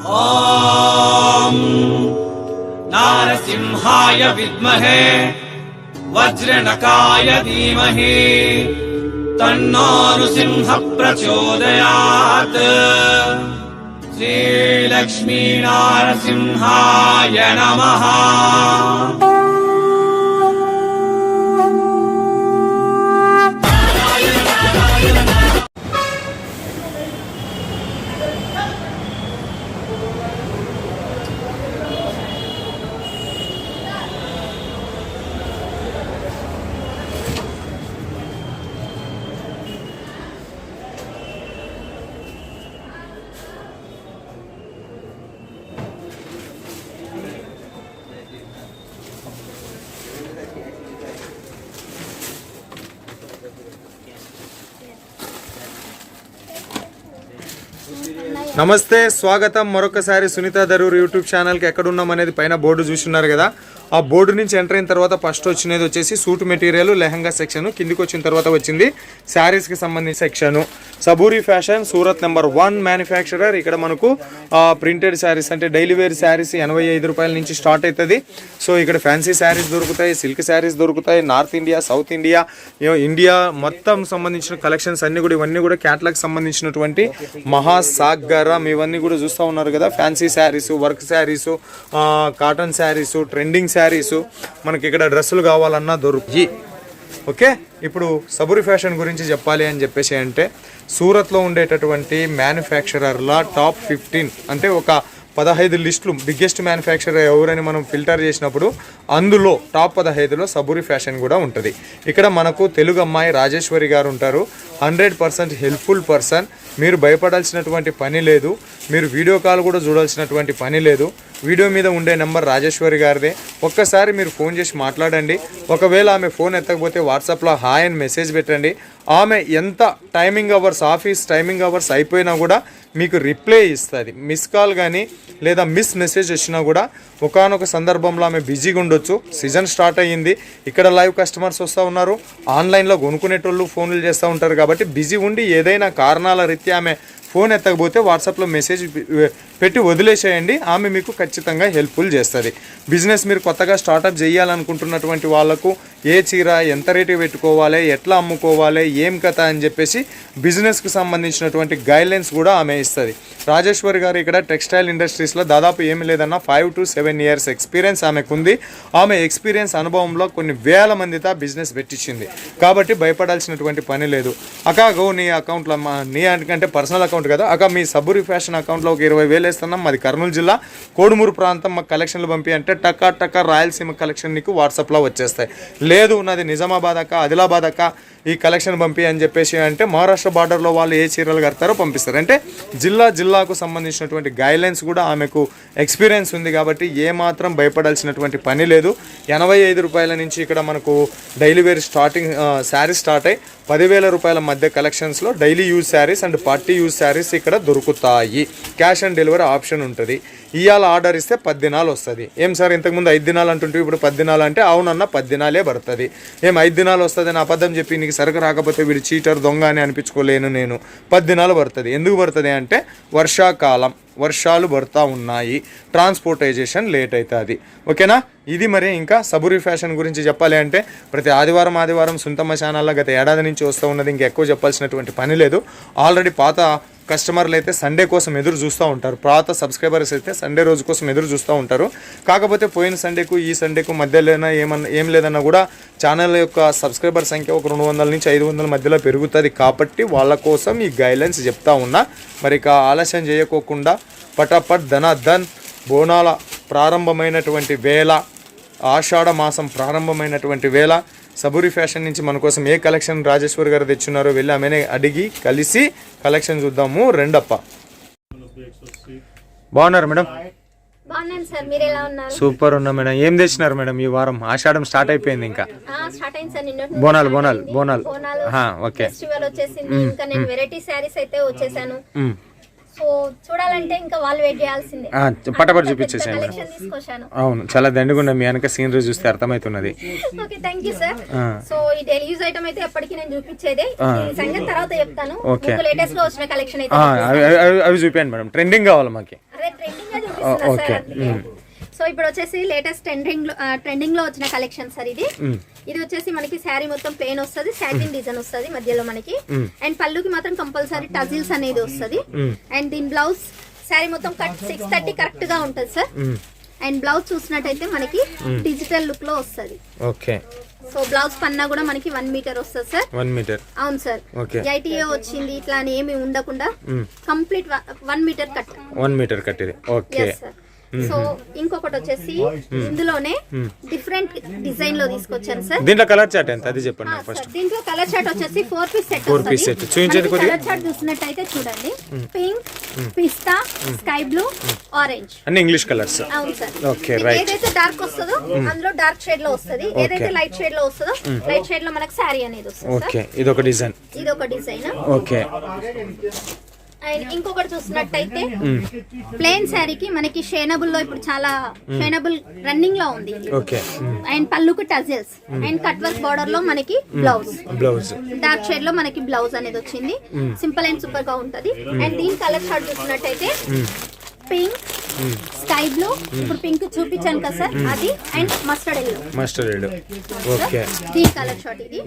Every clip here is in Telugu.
ఓం నారసింహాయ విద్మహే వజ్రనకాయ ధీమహి తన్నో నృసింహ ప్రచోదయాత్. శ్రీలక్ష్మీ నారసింహాయ నమః. నమస్తే, స్వాగతం మరొకసారి సునీత దరూర్ యూట్యూబ్ ఛానల్కి. ఎక్కడున్నాం అనేది పైన బోర్డు చూస్తున్నారు కదా, ఆ బోర్డు నుంచి ఎంటర్ అయిన తర్వాత ఫస్ట్ వచ్చినది వచ్చేసి సూట్ మెటీరియల్ లెహంగా సెక్షన్. కిందికి వచ్చిన తర్వాత వచ్చింది శారీస్కి సంబంధించిన section. Saburi fashion Surat number 1 manufacturer. ఇక్కడ మనకు ప్రింటెడ్ శారీస్ అంటే డైలీ వేర్ శారీస్ 85 రూపాయల నుంచి స్టార్ట్ అవుతుంది. సో ఇక్కడ ఫ్యాన్సీ శారీస్ దొరుకుతాయి, సిల్క్ శారీస్ దొరుకుతాయి. North India, south India, India మొత్తం సంబంధించిన కలెక్షన్స్ అన్ని కూడా ఇవన్నీ కూడా క్యాటలాగ్ సంబంధించినటువంటి మహాసాగరం ఇవన్నీ కూడా చూస్తూ ఉన్నారు కదా. Fancy saris, work saris, cotton saris, trending saris, మనకి ఇక్కడ డ్రెస్సులు కావాలన్నా దొరుకుతాయి. ఓకే, ఇప్పుడు సబూరి ఫ్యాషన్ గురించి చెప్పాలి అని చెప్పేసి అంటే సూరత్లో ఉండేటటువంటి మ్యానుఫ్యాక్చరర్ల టాప్ 15 అంటే ఒక 15 లిస్టులు బిగ్గెస్ట్ మ్యానుఫ్యాక్చరర్ ఎవరని మనం ఫిల్టర్ చేసినప్పుడు అందులో టాప్ 15లో సబూరి ఫ్యాషన్ కూడా ఉంటుంది. ఇక్కడ మనకు తెలుగు అమ్మాయి రాజేశ్వరి గారు ఉంటారు. 100% హెల్ప్ఫుల్ పర్సన్. మీరు భయపడాల్సినటువంటి పని లేదు, మీరు వీడియో కాల్ కూడా చూడాల్సినటువంటి పని లేదు. వీడియో మీద ఉండే నెంబర్ రాజేశ్వరి గారిదే. ఒక్కసారి మీరు ఫోన్ చేసి మాట్లాడండి. ఒకవేళ ఆమె ఫోన్ ఎత్తకపోతే వాట్సాప్లో హాయ్ అని మెసేజ్ పెట్టండి. ఆమె ఎంత timing hours, office timing hours అయిపోయినా కూడా మీకు రిప్లై ఇస్తుంది. మిస్ కాల్ కానీ లేదా మిస్ మెసేజ్ వచ్చినా కూడా ఒకానొక సందర్భంలో ఆమె బిజీగా ఉండొచ్చు. సీజన్ స్టార్ట్ అయ్యింది, ఇక్కడ లైవ్ కస్టమర్స్ వస్తూ ఉన్నారు, ఆన్లైన్లో కొనుక్కునేటోళ్ళు ఫోన్లు చేస్తూ ఉంటారు. కాబట్టి బిజీ ఉండి ఏదైనా కారణాల రీత్యా ఆమె ఫోన్ ఎత్తకపోతే వాట్సాప్లో మెసేజ్ పెట్టి వదిలేసేయండి. ఆమె మీకు ఖచ్చితంగా హెల్ప్ఫుల్ చేస్తుంది. బిజినెస్ మీరు కొత్తగా స్టార్టప్ చేయాలనుకుంటున్నటువంటి వాళ్ళకు ఏ చీర ఎంత రేటు పెట్టుకోవాలి, ఎట్లా అమ్ముకోవాలి, ఏం కథ అని చెప్పేసి బిజినెస్కి సంబంధించినటువంటి గైడ్లైన్స్ కూడా ఆమె ఇస్తుంది. రాజేశ్వరి గారు ఇక్కడ టెక్స్టైల్ ఇండస్ట్రీస్లో దాదాపు ఏమి లేదన్నా 5 to 7 years ఎక్స్పీరియన్స్ ఆమెకు ఉంది. ఆమె ఎక్స్పీరియన్స్ అనుభవంలో కొన్ని వేల మందితో బిజినెస్ పెట్టించింది. కాబట్టి భయపడాల్సినటువంటి పని లేదు. అకాగో నీ అకౌంట్లో నీ అంటే పర్సనల్ అకౌంట్ కదా అక్క, మీ సబూరి ఫ్యాషన్ అకౌంట్లో ఒక 20,000 వేస్తున్నాం. మాది కర్నూలు జిల్లా కోడుమూరు ప్రాంతం. మాకు కలెక్షన్లు పంపి అంటే టక్కా రాయలసీమ కలెక్షన్ నీకు వాట్సాప్లో వచ్చేస్తాయి. లేదు నాది నిజామాబాద్ అక్క, ఆదిలాబాద్ అక్క, ఈ కలెక్షన్ పంపి అని చెప్పేసి అంటే మహారాష్ట్ర బార్డర్లో వాళ్ళు ఏ చీరలు కడతారో పంపిస్తారు. అంటే జిల్లాకు సంబంధించినటువంటి గైడ్లైన్స్ కూడా ఆమెకు ఎక్స్పీరియన్స్ ఉంది. కాబట్టి ఏమాత్రం భయపడాల్సినటువంటి పని లేదు. 85 రూపాయల నుంచి ఇక్కడ మనకు డైలీ వేర్ శారీస్ స్టార్ట్ అయ్యి 10,000 రూపాయల మధ్య కలెక్షన్స్లో daily use saris and party use saris ఇక్కడ దొరుకుతాయి. క్యాష్ ఆన్ డెలివరీ ఆప్షన్ ఉంటుంది. ఇవాళ ఆర్డర్ ఇస్తే 10 దినాలు వస్తుంది. ఏం సార్ ఇంతకుముందు 5 దినాలు అంటుంటే ఇప్పుడు 10 దినాలు అంటే అవునన్నా 10 దినాలే పడుతుంది. ఏం 5 దినాలు వస్తుంది అని అబద్ధం చెప్పి నీకు సరుకు రాకపోతే వీడు చీటర్ దొంగ అని అనిపించుకోలేను నేను. 10 దినాలు పడుతుంది. ఎందుకు పడుతుంది అంటే వర్షాకాలం, వర్షాలు పడుతూ ఉన్నాయి, ట్రాన్స్పోర్టైజేషన్ లేట్ అవుతుంది. ఓకేనా. ఇది మరి ఇంకా సబూరి ఫ్యాషన్ గురించి చెప్పాలి అంటే ప్రతి ఆదివారం సుంతమ్మ ఛానల్లో గత ఏడాది నుంచి వస్తూ ఉన్నది. ఇంకా ఎక్కువ చెప్పాల్సినటువంటి పని లేదు. ఆల్రెడీ పాత కస్టమర్లు అయితే సండే కోసం ఎదురు చూస్తూ ఉంటారు. పాత సబ్స్క్రైబర్స్ అయితే సండే రోజు కోసం ఎదురు చూస్తూ ఉంటారు. కాకపోతే పోయిన సండేకు ఈ సండేకు మధ్యలో ఏం లేదన్నా కూడా ఛానల్ యొక్క సబ్స్క్రైబర్ సంఖ్య ఒక 200 నుంచి 500 మధ్యలో పెరుగుతుంది. కాబట్టి వాళ్ళ కోసం ఈ గైడ్లైన్స్ చెప్తా ఉన్నా. మరి ఇక ఆలస్యం చేయకోకుండా పటాపట్ ధన్ బోనాల ప్రారంభమైనటువంటి వేళ, ఆషాఢ మాసం ప్రారంభమైనటువంటి వేళ సబూరి ఫ్యాషన్ నుంచి మన కోసం ఏ కలెక్షన్ రాజేశ్వర్ గారు తెచ్చున్నారో వెళ్ళి ఆమెనే అడిగి కలిసి కలెక్షన్ చూద్దాము. రెండప్ప బాగున్నారు మేడం? సూపర్ ఉన్నా మేడం. ఏం తెచ్చినారు మేడం ఈ వారం? ఆషాఢం స్టార్ట్ అయిపోయింది. ఇంకా బోనాలు ఓకే. సో చూడాలంటే ఇంకా వాళ్ళు వెయిట్ చేయాల్సిందే. పటపట చూపించేసాను. అవును, చాలా దండిగుండా. మీ వెనక సీనరీ చూస్తే అర్థమవుతున్నది. Okay, thank you sir. So ఈ డైలీ యూజ్ ఐటమ్ అయితే ఎప్పటికీ నేను చూపించేదే. సంగతి తర్వాత చెప్తాను. లేటెస్ట్ లో వచ్చిన కలెక్షన్ అయితే అవి చూపించండి మేడం. ట్రెండింగ్ కావాలి మాకి. అదే ట్రెండింగ్ చూపిస్తున్నా ఓకే. సార్ అందుకే. సో ఇప్పుడు వచ్చేసి లేటెస్ట్ ట్రెండింగ్ లో వచ్చిన కలెక్షన్ సార్ ఇది. ఇది వచ్చేసి మనకి శారీ మొత్తం ప్లేన్ వస్తుంది, సాటిన్ డిజైన్ వస్తుంది మధ్యలో మనకి. అండ్ పళ్ళుకి మాత్రం కంపల్సరీ టజిల్స్ అనేది వస్తుంది. అండ్ దీని బ్లౌజ్ శారీ మొత్తం కట్ 630 కరెక్ట్ గా ఉంటుంది సార్. అండ్ బ్లౌజ్ చూసినట్టయితే మనకి డిజిటల్ లుక్ లో వస్తుంది. ఓకే. సో బ్లౌజ్ పన్నా కూడా మనకి 1 మీటర్ వస్తుంది సార్. 1 మీటర్. అవును సార్. ఐటీఏ వచ్చింది ఇట్లా అని ఏమి ఉండకుండా complete 1 metre cut. 1 metre cut ఇది. ఓకే. సో ఇంకొకటి వచ్చేసి ఇందులోనే డిఫరెంట్ డిజైన్ లో తీసుకొచ్చాను సార్. దీంట్లో కలర్ చార్ట్ ఎంత అది చెప్పండి నాకు ఫస్ట్. దీంట్లో కలర్ చార్ట్ వచ్చేసి 4 పీస్ సెట్. 4 పీస్ సెట్ చూపించండి కొద్దిగా. కలర్ చార్ట్ చూసినట్టయితే చూడండి, పింక్, పిస్తా, స్కై బ్లూ, ఆరెంజ్ అన్ని ఇంగ్లీష్ కలర్స్. అవును సార్. Okay right. ఏదైతే డార్క్ వస్తుందో అందులో డార్క్ షేడ్ లో వస్తది, ఏదైతే లైట్ షేడ్ లో వస్తుందో లైట్ షేడ్ లో మనకి సారీ అనేది వస్తుంది. ఓకే. ఇది ఒక డిజైన్. ఇది ఒక డిజైన్. ఓకే. అండ్ ఇంకొకటి చూసినట్టయితే ప్లేన్ శారీకి మనకి షేనబుల్ లో ఇప్పుడు చాలా షేనబుల్ రన్నింగ్ లో ఉంది. ఓకే. అండ్ పళ్ళుకు tassels and cut work border లో మనకి బ్లౌజ్ డార్క్ షేడ్ లో మనకి బ్లౌజ్ అనేది వచ్చింది. సింపుల్ అండ్ సూపర్ గా ఉంటది. అండ్ దీని కలర్ చార్ట్ చూసినట్టయితే పింక్, స్కై బ్లూ, ఇప్పుడు పింక్ చూపించాను కదా సార్ అది, అండ్ మస్టర్డ్ ఎల్లో. ఓకే. దీని కలర్ చార్ట్ ఇది.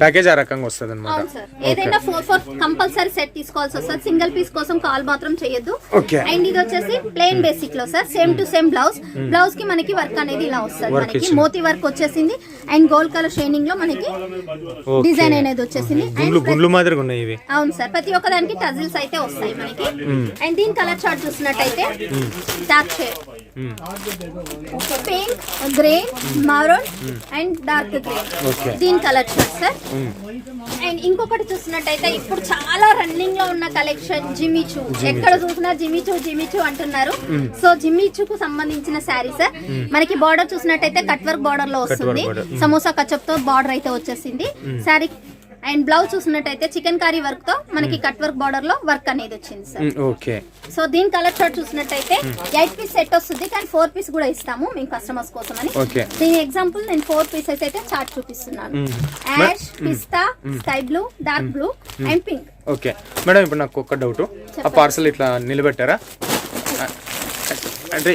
ప్యాకేజ్ ఆ రకంగా వస్తుంది అనమాట. అవును సార్. ఏదైనా 4 కంపల్సరీ సెట్ తీసుకోవాల్సి వస్తుంది. సింగిల్ పీస్ కోసం కాల్ మాత్రం చేయొద్దు. ఓకే. అండ్ ఇది వచ్చేసి ప్లేన్ బేసిక్ లో sir, same to same blouse కి మనకి వర్క్ అనేది ఇలా వస్తుంది. మనకి మోతీ వర్క్ వచ్చేసింది అండ్ గోల్డ్ కలర్ షైనింగ్ లో మనకి డిజైన్ అనేది వచ్చేసింది. గుండ్లు మాదిరిగా ఉన్నాయి ఇవి. అవును సార్. ప్రతి ఒక్క దానికి టజిల్స్ అయితే వస్తాయి మనకి. అండ్ దీని కలర్ చార్ట్ చూసినట్టయితే dark shade, pink, grey, maroon and dark grey. దీని కలర్ చార్ట్ సార్. అండ్ ఇంకొకటి చూసినట్టయితే ఇప్పుడు చాలా రన్నింగ్ లో ఉన్న కలెక్షన్ జిమిచూ. ఎక్కడ చూసినా జిమిచూ అంటున్నారు. సో జిమిచూకు సంబంధించిన శారీ సార్. మనకి బార్డర్ చూసినట్టయితే కట్ వర్క్ బార్డర్ లో వస్తుంది. సమోసా కచప్ తో బార్డర్ అయితే వచ్చేసింది శారీ. అండ్ బ్లౌజ్ చూసినట్టయితే చికెన్ కర్రీ వర్క్ తో మనకి కట్ వర్క్ బార్డర్ లో వర్క్ అనేది వచ్చింది సార్. ఓకే. సో దీని కలర్ చార్ట్ చూసినట్టయితే 8 పీస్ సెట్ వస్తుంది, కానీ 4 పీస్ కూడా ఇస్తాము మేము కస్టమర్స్ కోసం అని. దీని ఎగ్జాంపుల్ నేను 4 పీసెస్ అయితే చార్ట్ చూపిస్తున్నాను. యాష్, పిస్తా, sky blue, dark blue and pink. Okay madam, ఇప్పుడు నాకు ఒక డౌట్. ఆ పార్సల్ ఇట్లా నిలబెట్టారా అంటే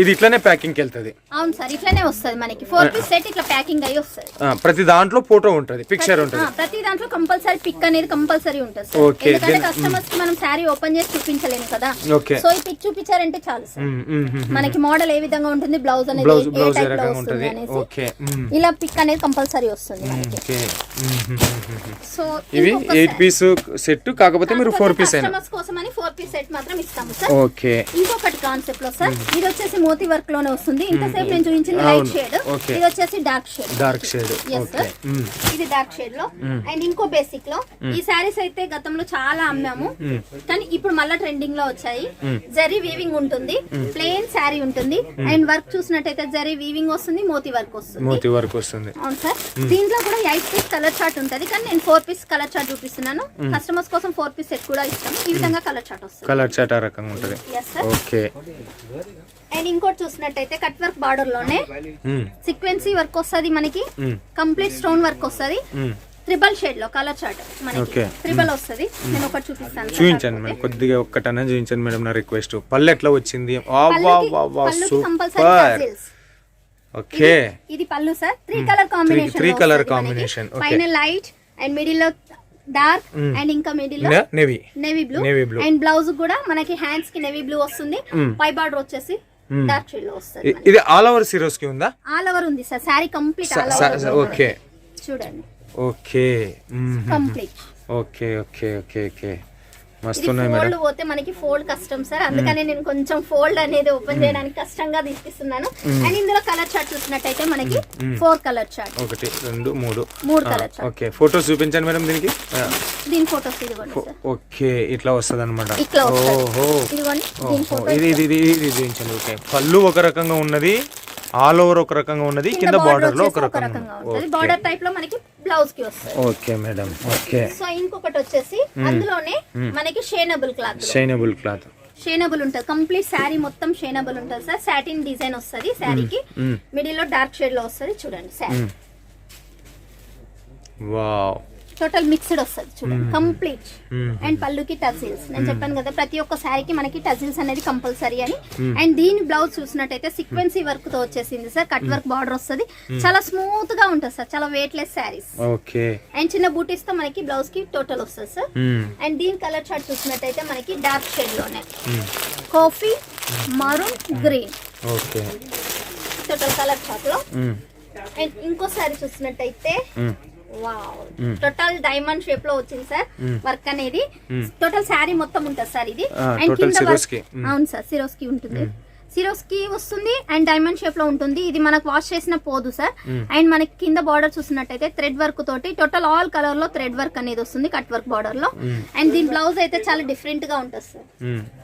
ఇది ఇట్లానే ప్యాకింగ్ వెళ్తుంది? అవును సార్, ఇట్లానే వస్తుంది మనకి 4 పీస్ సెట్ ఇట్లా ప్యాకింగ్ అయ్యి వస్తుంది. ప్రతి దాంట్లో ఫోటో ఉంటుంది, పిక్చర్ ఉంటుంది. ప్రతి దాంట్లో కంపల్సరీ పిక్ అనేది కంపల్సరీ ఉంటుంది సార్. ఎందుకంటే కస్టమర్స్ కి మనం శారీ ఓపెన్ చేసి చూపించలేము కదా. సో ఈ పిక్ చూపించారంటే చాలు సార్. మనకి మోడల్ ఏ విధంగా ఉంటుంది, బ్లౌజ్ అనేది ఏ టైప్ లో వస్తుంది అనేసి ఇలా పిక్ అనేది కంపల్సరీ వస్తుంది మనకి. సో ఇవి 8 పీస్ సెట్, కాకపోతే మీరు 4 పీస్ కస్టమర్స్ కోసం అని 4 పీస్ సెట్ మాత్రం ఇస్తాము సార్. ఓకే. ఇంకొకటి కాన్సెప్ట్ లో సార్, ఇది వచ్చేసి మోతీ వర్క్ లోనే వస్తుంది. ఇంతసేపు నేను చూపించింది లైట్ షేడ్, ఇది వచ్చేసి డార్క్ షేడ్. ఇది డార్క్ షేడ్ లో. అండ్ ఇంకో బేసిక్ లో ఈ శారీస్ అయితే గతంలో చాలా అమ్మాము, కానీ ఇప్పుడు మళ్ళీ ట్రెండింగ్ లో వచ్చాయి. జరీ వీవింగ్ ఉంటుంది, ప్లెయిన్ శారీ ఉంటుంది. అండ్ వర్క్ చూసినట్టయితే జరీ వీవింగ్ వస్తుంది, మోతీ వర్క్ వస్తుంది. అవును సార్. దీంట్లో కూడా 8 పీస్ కలర్ చార్ట్ ఉంటుంది, కానీ నేను 4 పీస్ కలర్ చార్ట్ చూపిస్తున్నాను. కస్టమర్స్ కోసం 4 పీస్ సెట్ కూడా ఇస్తాను. ఈ విధంగా కలర్ చార్ట్ వస్తుంది. కలర్ చార్ట్ ఆ రకంగా ఉంటుంది. ఓకే. అండ్ ఇంకోటి చూసినట్టయితే కట్ వర్క్ బార్డర్ లోనే సీక్వెన్సీ వర్క్ వస్తుంది మనకి, కంప్లీట్ స్టోన్ వర్క్ వస్తుంది. ట్రిపుల్ షేడ్ లో కలర్ చార్ట్ మనకి ట్రిపుల్ వస్తుంది. నేను ఒకటి చూపించండి మేడం, కొద్దిగా ఒక్కటన్నా చూపించండి మేడం నా రిక్వెస్ట్. పళ్ళు ఎట్లా వచ్చింది? సూపర్. ఓకే. ఇది పళ్ళు సార్. 3 colour combination. పైన లైట్ అండ్ మిడిల్ లో డార్క్ అండ్ ఇంకా మిడిల్ లో నేవీ బ్లూ. అండ్ బ్లౌజ్ కూడా మనకి హ్యాండ్స్ కి నేవీ బ్లూ వస్తుంది. పై బార్డర్ వచ్చేసి డార్క్ షేడ్ లో వస్తుంది. ఇది ఆల్ ఓవర్ సిరోస్ కి ఉందా? ఆల్ ఓవర్ ఉంది sir. Sari complete all over. Okay. చూడండి. Okay. Complete. Okay okay okay okay. మస్తు ఉన్నాయి మేడం. ఫోల్డ్ పోతే మనకి ఫోల్డ్ కష్టం సార్, అందుకనే నేను కొంచెం ఫోల్డ్ అనేది ఓపెన్ చేయడానికి కష్టంగా తీస్తున్నాను. అండ్ ఇందులో కలర్ చార్ట్ చూసినట్టయితే మనకి 4 colour chart. 1 2 3 colour chart. Okay. Photos చూపించండి మేడం దీనికి. దీని ఫోటోస్ ఇదిగోండి సార్. ఓకే. ఇట్లా వస్తది అన్నమాట. ఓహో. ఇదిగోండి దీని ఫోటో. ఇది చూపించండి. ఓకే. పళ్ళు ఒక రకంగా ఉన్నది, ఆల్ ఓవర్ ఒక రకంగా ఉన్నది, కింద బార్డర్ లో ఒక రకంగా ఉన్నది. బార్డర్ టైప్ లో మనకి బ్లౌజ్ కి వస్తుంది. Okay madam. ఓకే. సో ఇంకొకటి వచ్చేసి అందులోనే మనకి షేనబుల్ ఉంటుంది. కంప్లీట్ శారీ మొత్తం షేనబుల్ ఉంటుంది సార్. సాటిన్ డిజైన్ వస్తుంది శారీకి, మిడిల్ లో డార్క్ షేడ్ లో వస్తుంది. చూడండి శారీ. వావ్. టోటల్ మిక్స్డ్ వస్తుంది చూడండి కంప్లీట్. అండ్ పళ్ళుకి టజిల్స్, నేను చెప్పాను కదా ప్రతి ఒక్క శారీకి మనకి టజిల్స్ అనేది కంపల్సరీ అని. అండ్ దీని బ్లౌజ్ చూసినట్టయితే సీక్వెన్సీ వర్క్ తో వచ్చేసింది సార్. కట్ వర్క్ బార్డర్ వస్తుంది, చాలా స్మూత్ గా ఉంటుంది సార్, చాలా weight less saris. Okay. And చిన్న బూటీస్ తో మనకి బ్లౌజ్ కి టోటల్ వస్తుంది సార్. అండ్ దీని కలర్ చార్ట్ చూసినట్టయితే మనకి డార్క్ షేడ్ లోనే coffee, maroon, green. Okay. Total colour chart లో. అండ్ ఇంకో శారీ చూసినట్టయితే వావ్, టోటల్ డైమండ్ షేప్ లో వచ్చింది సార్ వర్క్ అనేది. టోటల్ శారీ మొత్తం ఉంటుంది సార్ ఇది. అండ్ కింద వర్క్, అవును సార్ సిరోస్కి ఉంటుంది, సిరోస్కి వస్తుంది అండ్ డైమండ్ షేప్ లో ఉంటుంది. ఇది మనకు వాష్ చేసిన పోదు సార్. అండ్ మనకి కింద బార్డర్ చూసినట్టయితే థ్రెడ్ వర్క్ తోటి టోటల్ ఆల్ కలర్ లో థ్రెడ్ వర్క్ అనేది వస్తుంది కట్ వర్క్ బార్డర్ లో. అండ్ దీని బ్లౌజ్ అయితే చాలా డిఫరెంట్ గా ఉంటుంది సార్.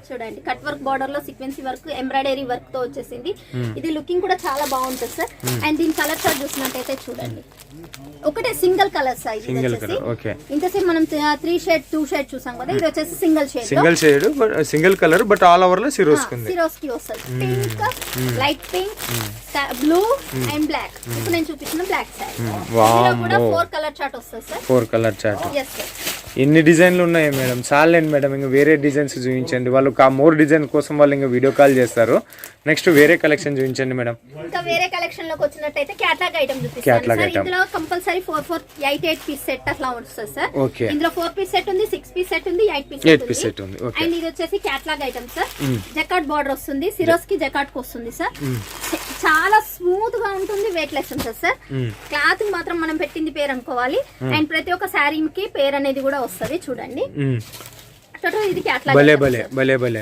చూడండి కట్ వర్క్ బార్డర్ లో సీక్వెన్సీ వర్క్, ఎంబ్రాయిడరీ వర్క్ తో వచ్చేసింది. ఇది లుకింగ్ కూడా చాలా బాగుంటుంది సార్. అండ్ దీని కలర్ చార్ట్ చూసినట్టయితే చూడండి ఒకటే సింగిల్ కలర్ సార్. ఇంతసేపు మనం 3 షేడ్ 2 షేడ్ చూసాం కదా, ఇది వచ్చేసి single colour but all over లో సిరోస్కి వస్తుంది. Pink, light pink, blue and black. ఇప్పుడు నేను చూపించిన బ్లాక్ సారీ. ఇందులో కూడా 4 కలర్ చార్ట్ వస్తుంది sir. 4 colour chart. yes sir. ఎన్ని డిజైన్లు ఉన్నాయి మేడం? చాలండి మేడం, ఇంకా వేరే డిజైన్స్ చూపించండి. వాళ్ళు మోర్ డిజైన్ కోసం వాళ్ళు ఇంకా వీడియో కాల్ చేస్తారు. నెక్స్ట్ వేరే కలెక్షన్ చూపించండి మేడం. ఇంకా వేరే కలెక్షన్ లోకి వచ్చినట్టయితే క్యాటలాగ్ ఐటమ్ చూపిస్తాను సార్. ఇందులో కంపల్సరీ 4 పీస్ సెట్ అట్లా వస్తుంది సార్. ఇందులో 4 పీస్ సెట్ ఉంది, 6 పీస్ సెట్ ఉంది, 8 పీస్ సెట్ ఉంది. అండ్ ఇది వచ్చేసి క్యాటలాగ్ ఐటమ్ సార్. జకాట్ బార్డర్ వస్తుంది, సిరోస్ కి జకాట్ కి వస్తుంది సార్. చాలా స్మూత్ గా ఉంటుంది, వెయిట్ లెస్ ఉంటుంది సార్. క్లాత్ మాత్రం మనం పెట్టింది పేరు అనుకోవాలి. అండ్ ప్రతి ఒక్క శారీకి పేరు అనేది కూడా వస్తుంది చూడండి. ఇది భలే భలే భలే భలే.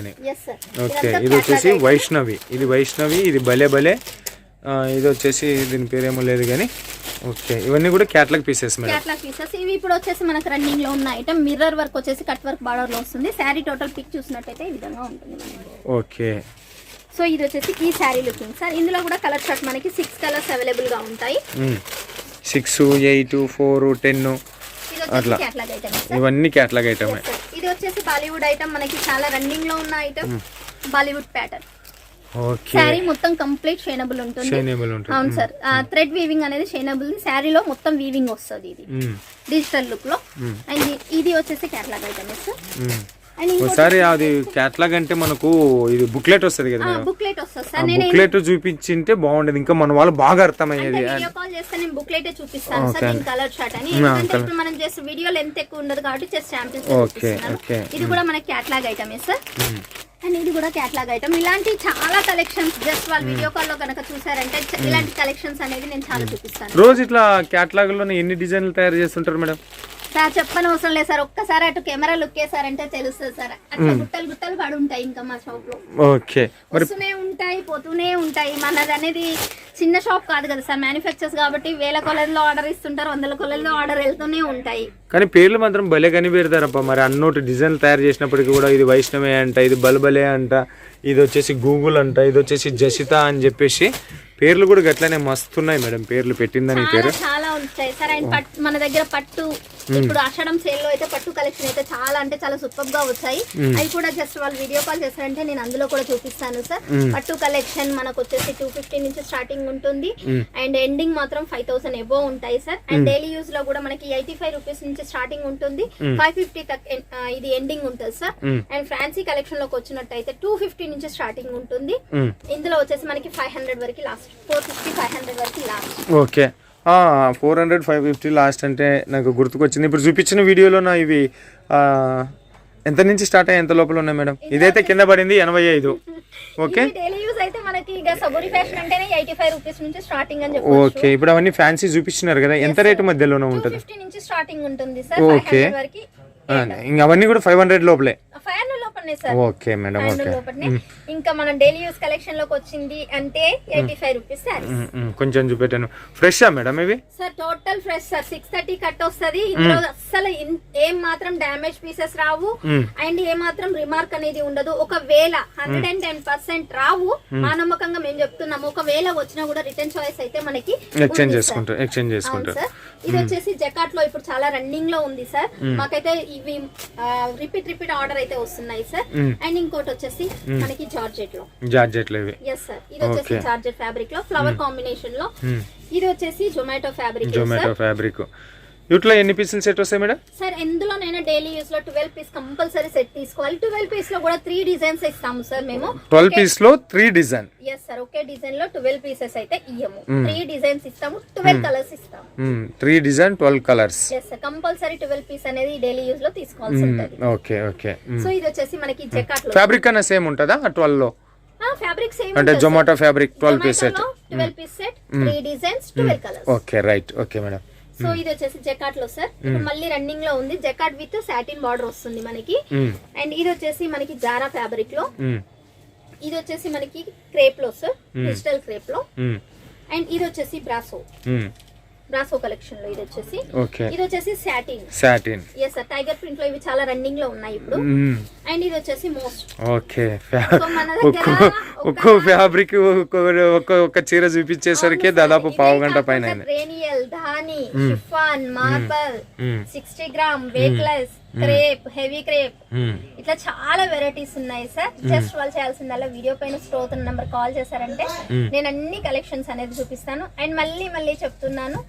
ఓకే. ఇది వచ్చేసి వైష్ణవి, ఇది వైష్ణవి, ఇది భలే భలే. ఇది వచ్చేసి దీని పేరేమో లేదు కానీ ఓకే. ఇవన్నీ కూడా catalogue pieces madam. Catalogue pieces ఇవి ఇప్పుడు వచ్చేసి మనకు రన్నింగ్ లో ఉన్న ఐటమ్. మిర్రర్ వర్క్ వచ్చేసి కట్ వర్క్ బార్డర్ లో వస్తుంది. శారీ టోటల్ పిక్ చూసినట్టయితే ఈ విధంగా ఉంటుంది. ఓకే. సో ఇది వచ్చేసి ఈ శారీ లుకింగ్ సార్. ఇందులో కూడా కలర్ చార్ట్ మనకి 6 కలర్స్ అవైలబుల్ గా ఉంటాయి. 6, 8, 4, 10 అట్లా ఇవన్నీ క్యాటలాగ్ ఐటమ్. ఇది వచ్చేసి బాలీవుడ్ ఐటమ్, మనకి చాలా రన్నింగ్ లో ఉన్న ఐటమ్. బాలీవుడ్ ప్యాటర్న్. శారీ మొత్తం కంప్లీట్ షైనబుల్ ఉంటుంది. అవును సార్. థ్రెడ్ వీవింగ్ అనేది షైనబుల్. శారీలో మొత్తం వీవింగ్ వస్తుంది ఇది డిజిటల్ లుక్ లో. అండ్ ఇది వచ్చేసి క్యాటలాగ్ ఐటమ్ సార్. ఒకసారి అది క్యాటలాగ్ అంటే మనకు ఇది బుక్లెట్ వస్తుంది కదా, బుక్లెట్ వస్తుంది సార్. బుక్లెట్ చూపించింటే బాగుండేది, ఇంకా మన వాళ్ళు బాగా అర్థమయ్యేది. వీడియో కాల్ చేస్తే నేను బుక్లెట్ చూపిస్తాను సార్. దీని కలర్ చార్ట్ అని. ఇప్పుడు మనం జస్ట్ వీడియో లెంత్ ఎక్కువ ఉండదు కాబట్టి జస్ట్ శాంపిల్స్ చూపిస్తున్నాను. ఇది కూడా మన క్యాటలాగ్ ఐటమే సార్. అండ్ ఇది కూడా క్యాటలాగ్ ఐటమ్. ఇలాంటి చాలా కలెక్షన్స్ జస్ట్ వాళ్ళ వీడియో కాల్ లో కనుక చూసారంటే ఇలాంటి కలెక్షన్స్ అనేది నేను చాలా చూపిస్తాను. రోజు ఇట్లా క్యాటలాగ్ లో ఎన్ని డిజైన్లు తయారు చేస్తుంటారు మేడం? సార్ చెప్పని అవసరం లేదు సార్. ఒక్కసారి అటు కెమెరా లుక్ వేసారంటే తెలుస్తుంది సార్. అట్లా గుట్టలు గుట్టలు పడి ఉంటాయి ఇంకా మా షాప్ లో. ఓకే. వస్తూనే ఉంటాయి, పోతూనే ఉంటాయి. మనది అనేది చిన్న షాప్ కాదు కదా సార్, మ్యానుఫ్యాక్చర్స్ కాబట్టి 1000 కొలల్లో ఆర్డర్ ఇస్తుంటారు, 100 కొలల్లో ఆర్డర్ వెళ్తూనే ఉంటాయి. కానీ పేర్లు మాత్రం భలే కని పెడతారప్ప. మరి అన్నోటి డిజైన్లు తయారు చేసినప్పటికీ కూడా ఇది వైష్ణవే అంట, ఇది బలబలే అంట, ఇది వచ్చేసి గూగుల్ అంట, ఇది వచ్చేసి జసిత అని చెప్పేసి పేర్లు కూడా గట్లనే మస్తున్నాయి మేడం. పేర్లు పెట్టిందని పేరు చాలా ఉంటాయి సార్. అండ్ మన దగ్గర పట్టు ఇప్పుడు ఆషాఢం సేల్ లో అయితే పట్టు కలెక్షన్ అయితే చాలా అంటే చాలా సూపర్ గా వచ్చాయి. అవి కూడా జస్ట్ వాళ్ళు వీడియో కాల్ చేస్తారంటే నేను అందులో కూడా చూపిస్తాను సార్. పట్టు కలెక్షన్ మనకు వచ్చేసి 250 నుంచి స్టార్టింగ్ ఉంటుంది. అండ్ ఎండింగ్ మాత్రం 5000 ఎబో ఉంటాయి సార్. అండ్ డైలీ యూజ్ లో కూడా మనకి 85 రూపీస్ నుంచి స్టార్టింగ్ ఉంటుంది, 550 ఇది ఎండింగ్ ఉంటుంది సార్. అండ్ ఫ్యాన్సీ కలెక్షన్ లోకి వచ్చినట్టయితే 250 నుంచి స్టార్టింగ్ ఉంటుంది. ఇందులో వచ్చేసి మనకి 500 వరకు లాస్ట్, 450, 500 వరకు లాస్ట్. ఓకే. 400, 550 లాస్ట్ అంటే నాకు గుర్తుకొచ్చింది. ఇప్పుడు చూపించిన వీడియోలో నా ఇవి ఎంత నుంచి స్టార్ట్ అయ్యి ఎంత లోపల ఉన్నాయి మేడం? ఇదైతే కింద పడింది 85. ఓకే. డైలీ యూజ్ అయితే మనకి ఇక సబూరి ఫ్యాషన్ అంటేనే 85 రూపీస్ నుంచి స్టార్టింగ్ అని చెప్పొచ్చు. ఓకే. ఇప్పుడు అవన్నీ ఫ్యాన్సీ చూపిస్తున్నారు కదా, ఎంత రేట్ మధ్యలోనే ఉంటుంది? 250 నుంచి స్టార్టింగ్ ఉంటుంది సార్. 500 వరకు. ఇంకా అవన్నీ కూడా 500 లోపలే. 500 లోపలనే సార్. Okay madam. ఓకే. ఇంకా మన డైలీ యూజ్ కలెక్షన్ లోకి వచ్చింది అంటే 85 రూపీస్ సార్. కొంచెం చూపెట్టాను. ఫ్రెషా మేడం ఇవి? Sir total fresh sir. 630 cut వస్తుంది. ఇందులో అసలు ఏం మాత్రం డామేజ్ పీసెస్ రావు అండ్ ఏ మాత్రం రిమార్క్ అనేది ఉండదు. ఒకవేళ 110% రావు, మా నమ్మకంగా మేము చెప్తున్నాము. ఒకవేళ వచ్చినా కూడా రిటర్న్ చాయిస్ అయితే మనకి ఎక్స్చేంజ్ చేసుకుంటారు. ఇది వచ్చేసి జకాట్ లో ఇప్పుడు చాలా రన్నింగ్ లో ఉంది సార్. మాకైతే ఇవి రిపీట్ ఆర్డర్ అయితే వస్తున్నాయి సార్. అండ్ ఇంకోటి వచ్చేసి మనకి జార్జెట్ లో ఇవి. Yes sir. ఇది వచ్చేసి జార్జెట్ ఫ్యాబ్రిక్ లో ఫ్లవర్ కాంబినేషన్ లో. ఇది వచ్చేసి జొమాటో ఫ్యాబ్రిక్. వీటిలో ఎన్ని పీసులు సెట్ వస్తాయి మేడం? సార్ ఎందులోనైనా డైలీ యూస్ లో 12 పీస్ కంపల్సరీ సెట్ తీసుకోవాలి. 12 పీస్ లో కూడా 3 డిజైన్స్ ఇస్తాము సార్ మేము. 12 పీస్ లో 3 డిజైన్. yes సార్, ఒకే డిజైన్ లో 12 పీసెస్ అయితే ఇయ్యము. 3 డిజైన్స్ ఇస్తాము, 12 కలర్స్ ఇస్తాము. 3 design 12 colours. yes sir, compulsory 12 piece అనేది డైలీ యూస్ లో తీసుకోవాల్సి ఉంటుంది. Okay okay. సో ఇది వచ్చేసి మనకి జకాట్ లో ఫ్యాబ్రిక్ అన్న సేమ్ ఉంటదా 12 లో? ఫ్యాబ్రిక్ సేమ్ అంటే Zomato fabric 12 piece set, 12 piece set, 3 designs, 12 colours. Okay right. Okay madam. So ఇది వచ్చేసి జకాట్ లో సార్, ఇప్పుడు మళ్ళీ రన్నింగ్ లో ఉంది. జకాట్ విత్ సాటిన్ బార్డర్ వస్తుంది మనకి. అండ్ ఇది వచ్చేసి మనకి జారా ఫ్యాబ్రిక్ లో, ఇది వచ్చేసి మనకి క్రేప్ లో సార్, డిజిటల్ క్రేప్ లో. అండ్ ఇది వచ్చేసి బ్రాసో కలెక్షన్ లో ఇది వచ్చేసి. ఇది వచ్చేసి satin. yes sir, tiger print లో ఇవి చాలా రన్నింగ్ లో ఉన్నాయి ఇప్పుడు. అండ్ ఇది వచ్చేసి మోస్ట్. ఓకే, ఒక్కో ఫ్యాబ్రిక్ ఒక్క చీర చూపించేసరికి దాదాపు పావు గంట పైన. రేనియల్, ధాని, chiffon, marble, 60 gram, weightless, crepe, heavy crepe, ఇట్లా చాలా వెరైటీస్ ఉన్నాయి సార్. జస్ట్ వాళ్ళు చేయాల్సిందల్లా వీడియో పైన స్టోర్ అవుతున్న నెంబర్ కాల్ చేశారంటే నేను అన్ని కలెక్షన్స్ అనేది చూపిస్తాను. అండ్ మళ్ళీ చెప్తున్నాను,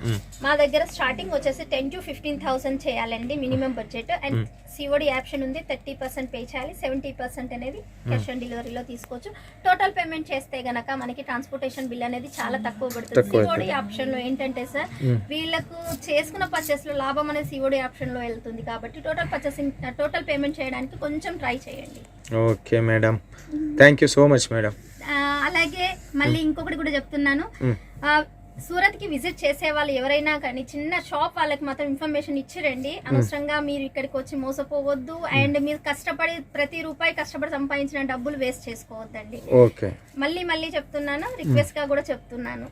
మా దగ్గర స్టార్టింగ్ వచ్చేసి 10 to 15,000 చేయాలండి minimum budget. And COD option ఉంది, 30% పే చేయాలి, 70% అనేది క్యాష్ ఆన్ డెలివరీలో తీసుకోవచ్చు. టోటల్ పేమెంట్ చేస్తే గనక మనకి ట్రాన్స్పోర్టేషన్ బిల్ అనేది చాలా తక్కువ పడుతుంది. సిఓడి ఆప్షన్ లో ఏంటంటే సార్, వీళ్ళకు చేసుకున్న పర్చేస్ లో లాభం అనేది సిఓడి ఆప్షన్ లో వెళ్తుంది కాబట్టి టోటల్ పేమెంట్ చేయడానికి కొంచెం ట్రై చేయండి. Okay madam, thank you so much madam. అలాగే మళ్ళీ ఇంకొకటి కూడా చెప్తున్నాను, సూరత్ కి విజిట్ చేసే వాళ్ళు ఎవరైనా కానీ చిన్న షాప్ వాళ్ళకి మాత్రం ఇన్ఫర్మేషన్ ఇచ్చిరండి. అనవసరంగా మీరు ఇక్కడికి వచ్చి మోసపోవద్దు. అండ్ మీరు కష్టపడి ప్రతి రూపాయి కష్టపడి సంపాదించిన డబ్బులు వేస్ట్ చేసుకోవద్దండి. మళ్ళీ చెప్తున్నాను, రిక్వెస్ట్ గా కూడా చెప్తున్నాను.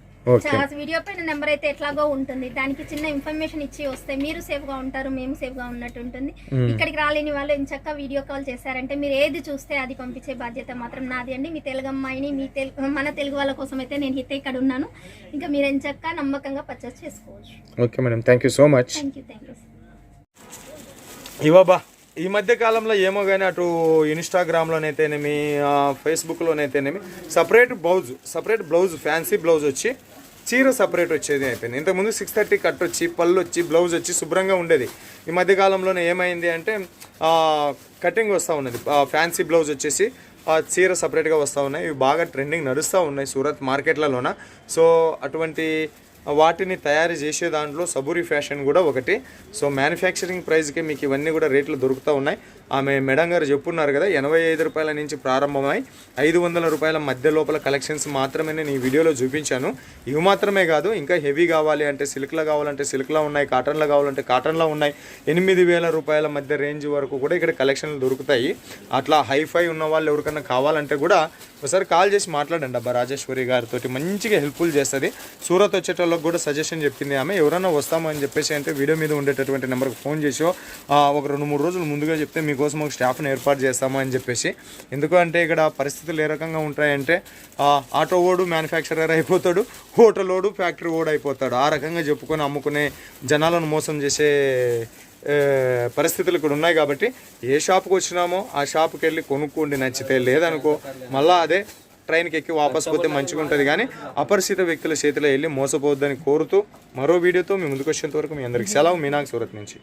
వీడియో పైన నెంబర్ అయితే ఎట్లాగో ఉంటుంది, దానికి చిన్న ఇన్ఫర్మేషన్ ఇచ్చి వస్తే మీరు సేఫ్ గా ఉంటారు, మేము సేఫ్ గా ఉన్నట్టు ఉంటుంది. ఇక్కడికి రాలేని వాళ్ళు ఇంచక్క వీడియో కాల్ చేశారంటే మీరు ఏది చూస్తే అది పంపించే బాధ్యత మాత్రం నాది అండి. మీ తెలుగు అమ్మాయిని, మన తెలుగు వాళ్ళ కోసం అయితే నేను అయితే ఇక్కడ ఉన్నాను. ఇంకా మీరు ఎంచక్క నమ్మకంగా పర్చేస్ చేసుకోవచ్చు. Okay madam, thank you so much. Thank you. ఇవ్వబా ఈ మధ్య కాలంలో ఏమో కానీ అటు ఇన్స్టాగ్రామ్లోనైతేనేమి, ఫేస్బుక్లోనైతేనేమి సపరేట్ బ్లౌజ్ ఫ్యాన్సీ బ్లౌజ్ వచ్చి చీర సపరేట్ వచ్చేది అయిపోయింది. ఇంతకుముందు 630 కట్ వచ్చి పళ్ళు వచ్చి బ్లౌజ్ వచ్చి శుభ్రంగా ఉండేది. ఈ మధ్యకాలంలోనే ఏమైంది అంటే కటింగ్ వస్తూ ఉన్నది. ఫ్యాన్సీ బ్లౌజ్ వచ్చేసి చీర సపరేట్గా వస్తూ ఉన్నాయి. ఇవి బాగా ట్రెండింగ్ నడుస్తూ ఉన్నాయి సూరత్ మార్కెట్లలోన. సో అటువంటి వాటిని తయారు చేసే దాంట్లో సబూరి ఫ్యాషన్ కూడా ఒకటి. సో మ్యానుఫ్యాక్చరింగ్ ప్రైస్కి మీకు ఇవన్నీ కూడా రేట్లు దొరుకుతూ ఉన్నాయి. ఆమె మేడం గారు చెప్పున్నారు కదా, 85 రూపాయల నుంచి ప్రారంభమై 500 రూపాయల మధ్య లోపల కలెక్షన్స్ మాత్రమే నేను ఈ వీడియోలో చూపించాను. ఇవి మాత్రమే కాదు, ఇంకా హెవీ కావాలి అంటే సిల్క్లో కావాలంటే సిల్క్లో ఉన్నాయి, కాటన్లో కావాలంటే కాటన్లో ఉన్నాయి. 8,000 రూపాయల మధ్య రేంజ్ వరకు కూడా ఇక్కడ కలెక్షన్లు దొరుకుతాయి. అట్లా హైఫై ఉన్న వాళ్ళు ఎవరికన్నా కావాలంటే కూడా ఒకసారి కాల్ చేసి మాట్లాడండి అబ్బా రాజేశ్వరి గారితో, మంచిగా హెల్ప్ఫుల్ చేస్తుంది. సూరత్ వచ్చేటోళ్ళకి కూడా సజెషన్ చెప్పింది ఆమె. ఎవరైనా వస్తామని చెప్పేసి అంటే వీడియో మీద ఉండేటటువంటి నెంబర్కి ఫోన్ చేసో ఒక 2-3 రోజులు ముందుగా చెప్తే మీకోసం ఒక స్టాఫ్ని ఏర్పాటు చేస్తాము అని చెప్పేసి. ఎందుకంటే ఇక్కడ పరిస్థితులు ఏ రకంగా ఉంటాయంటే ఆటో ఓడు మ్యానుఫ్యాక్చరర్ అయిపోతాడు, హోటల్ ఓడు ఫ్యాక్టరీ ఓడు అయిపోతాడు. ఆ రకంగా చెప్పుకొని అమ్ముకునే జనాలను మోసం చేసే పరిస్థితులు ఇక్కడ ఉన్నాయి. కాబట్టి ఏ షాప్కి వచ్చినామో ఆ షాప్కి వెళ్ళి కొనుక్కోండి, నచ్చితే లేదనుకో మళ్ళీ అదే ట్రైన్కి ఎక్కి వాపస్ పోతే మంచిగా ఉంటుంది. కానీ అపరిచిత వ్యక్తుల చేతిలో వెళ్ళి మోసపోవద్దని కోరుతూ మరో వీడియోతో మీ ముందుకు వచ్చేంత వరకు మీ అందరికి సెలవు. మీనాగ్ సూరత్ నుంచి.